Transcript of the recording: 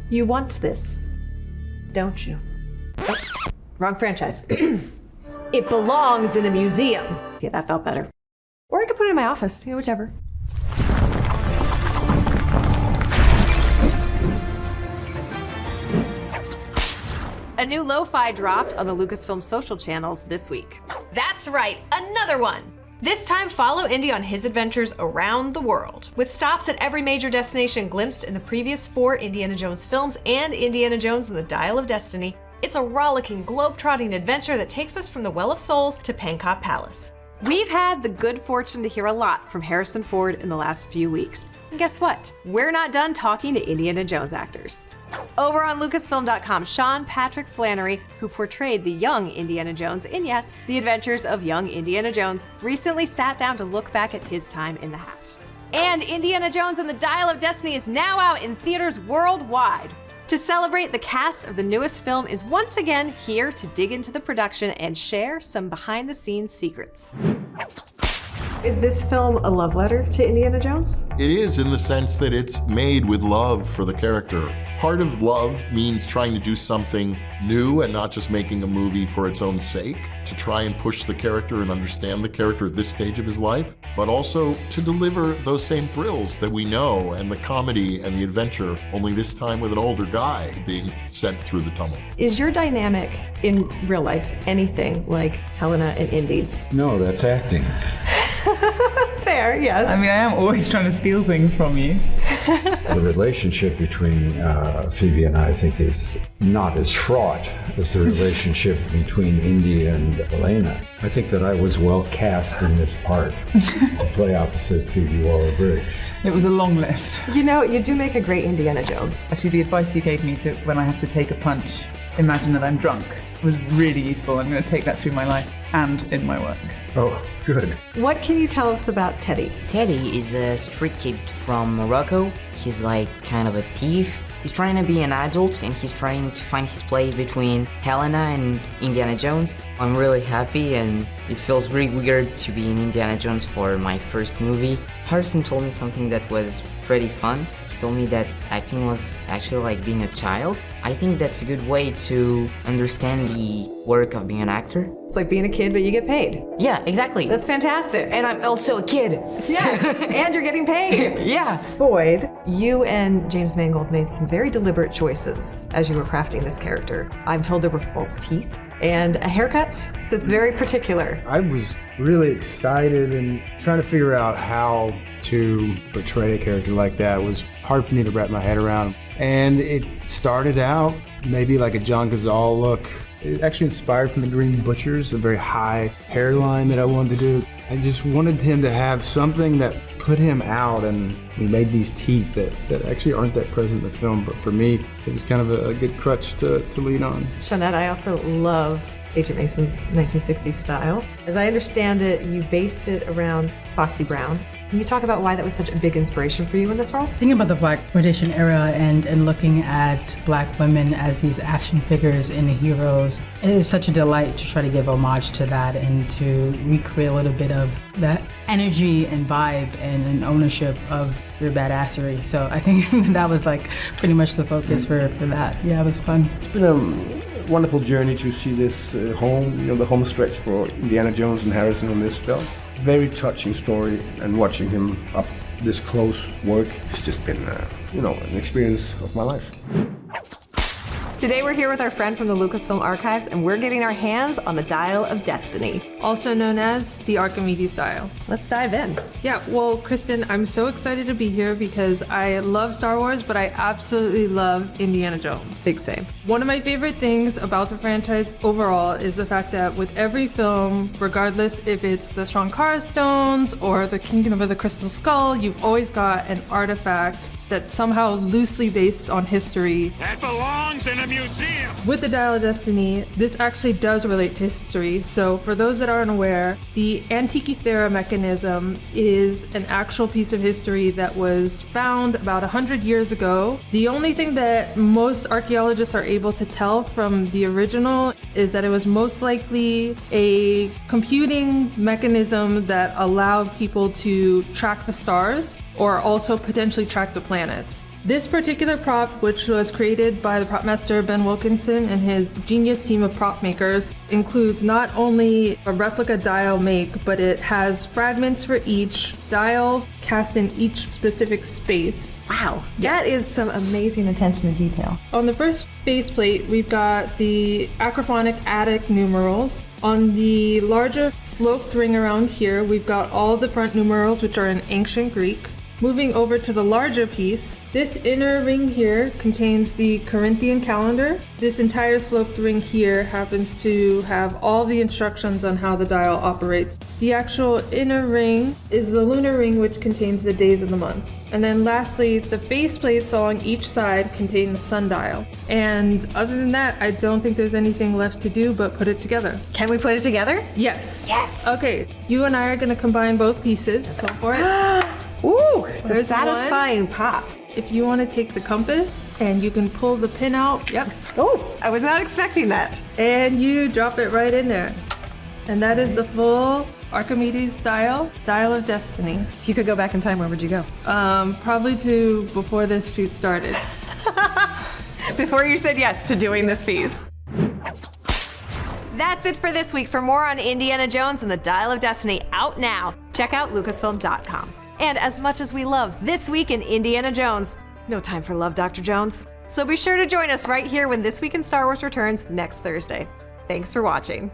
You want this, don't you? Oh, wrong franchise. It belongs in a museum. Yeah, that felt better. Or I could put it in my office, whichever. A new lo-fi dropped on the Lucasfilm social channels this week. That's right, another one! This time, follow Indy on his adventures around the world, with stops at every major destination glimpsed in the previous 4 Indiana Jones films and Indiana Jones and the Dial of Destiny. It's a rollicking, globe-trotting adventure that takes us from the Well of Souls to Pankot Palace. We've had the good fortune to hear a lot from Harrison Ford in the last few weeks. And guess what? We're not done talking to Indiana Jones actors. Over on Lucasfilm.com, Sean Patrick Flannery, who portrayed the young Indiana Jones in, yes, The Adventures of Young Indiana Jones, recently sat down to look back at his time in the hat. And Indiana Jones and the Dial of Destiny is now out in theaters worldwide. To celebrate, the cast of the newest film is once again here to dig into the production and share some behind-the-scenes secrets. Is this film a love letter to Indiana Jones? It is, in the sense that it's made with love for the character. Part of love means trying to do something new and not just making a movie for its own sake, to try and push the character and understand the character at this stage of his life, but also to deliver those same thrills that we know, and the comedy and the adventure, only this time with an older guy being sent through the tunnel. Is your dynamic in real life anything like Helena and Indy's? No, that's acting. Fair, yes. I mean, I am always trying to steal things from you. The relationship between Phoebe and I think is not as fraught as the relationship between Indy and Elena. I think that I was well cast in this part to play opposite Phoebe Waller-Bridge. It was a long list. You know, you do make a great Indiana Jones. Actually, the advice you gave me to when I have to take a punch, imagine that I'm drunk, was really useful. I'm going to take that through my life and in my work. Oh, good. What can you tell us about Teddy? Teddy is a street kid from Morocco. He's like kind of a thief. He's trying to be an adult and he's trying to find his place between Helena and Indiana Jones. I'm really happy and it feels really weird to be in Indiana Jones for my first movie. Harrison told me something that was pretty fun. He told me that acting was actually like being a child. I think that's a good way to understand the work of being an actor. It's like being a kid, but you get paid. Yeah, exactly. That's fantastic. And I'm also a kid. Yeah, and you're getting paid. Yeah. Boyd, you and James Mangold made some very deliberate choices as you were crafting this character. I'm told there were false teeth and a haircut that's very particular. I was really excited and trying to figure out how to portray a character like that was hard for me to wrap my head around. And it started out maybe like a John Cazale look. It actually inspired from the Green Butchers, a very high hairline that I wanted to do. I just wanted him to have something that put him out, and we made these teeth that actually aren't that present in the film, but for me, it was kind of a good crutch to lean on. Shawnette, I also love Agent Mason's 1960s style. As I understand it, you based it around Foxy Brown. Can you talk about why that was such a big inspiration for you in this role? Thinking about the Black Exploitation era and looking at Black women as these action figures and heroes, it is such a delight to try to give homage to that and to recreate a little bit of that energy and vibe and an ownership of your badassery. So I think that was like pretty much the focus for that. Yeah, it was fun. It's been a wonderful journey to see this home, the home stretch for Indiana Jones and Harrison on this film. Very touching story, and watching him up this close work, it's just been, an experience of my life. Today we're here with our friend from the Lucasfilm Archives, and we're getting our hands on the Dial of Destiny. Also known as the Archimedes Dial. Let's dive in. Yeah, well, Kristen, I'm so excited to be here because I love Star Wars, but I absolutely love Indiana Jones. Big same. One of my favorite things about the franchise overall is the fact that with every film, regardless if it's the Shankara Stones or the Kingdom of the Crystal Skull, you've always got an artifact that's somehow loosely based on history. That belongs in a museum! With the Dial of Destiny, this actually does relate to history. So for those that aren't aware, the Antikythera mechanism is an actual piece of history that was found about 100 years ago. The only thing that most archaeologists are able to tell from the original is that it was most likely a computing mechanism that allowed people to track the stars or also potentially track the planets. This particular prop, which was created by the prop master Ben Wilkinson and his genius team of prop makers, includes not only a replica dial make, but it has fragments for each dial cast in each specific space. Wow, that is some amazing attention to detail. On the first faceplate, we've got the acrophonic attic numerals. On the larger sloped ring around here, we've got all the front numerals, which are in ancient Greek. Moving over to the larger piece, this inner ring here contains the Corinthian calendar. This entire sloped ring here happens to have all the instructions on how the dial operates. The actual inner ring is the lunar ring, which contains the days of the month. And then lastly, the faceplates along each side contain the sundial. And other than that, I don't think there's anything left to do but put it together. Can we put it together? Yes. Yes. Okay, you and I are going to combine both pieces. Go for it. Ooh, it's a There's satisfying pop. If you want to take the compass and you can pull the pin out, yep, Oh, I was not expecting that. and you drop it right in there. And that is the full Archimedes dial of destiny. If you could go back in time, where would you go? Probably to before this shoot started. Before you said yes to doing this piece. That's it for this week. For more on Indiana Jones and the Dial of Destiny, out now, check out lucasfilm.com. And as much as we love This Week in Indiana Jones, no time for love, Dr. Jones. So be sure to join us right here when This Week in Star Wars returns next Thursday. Thanks for watching.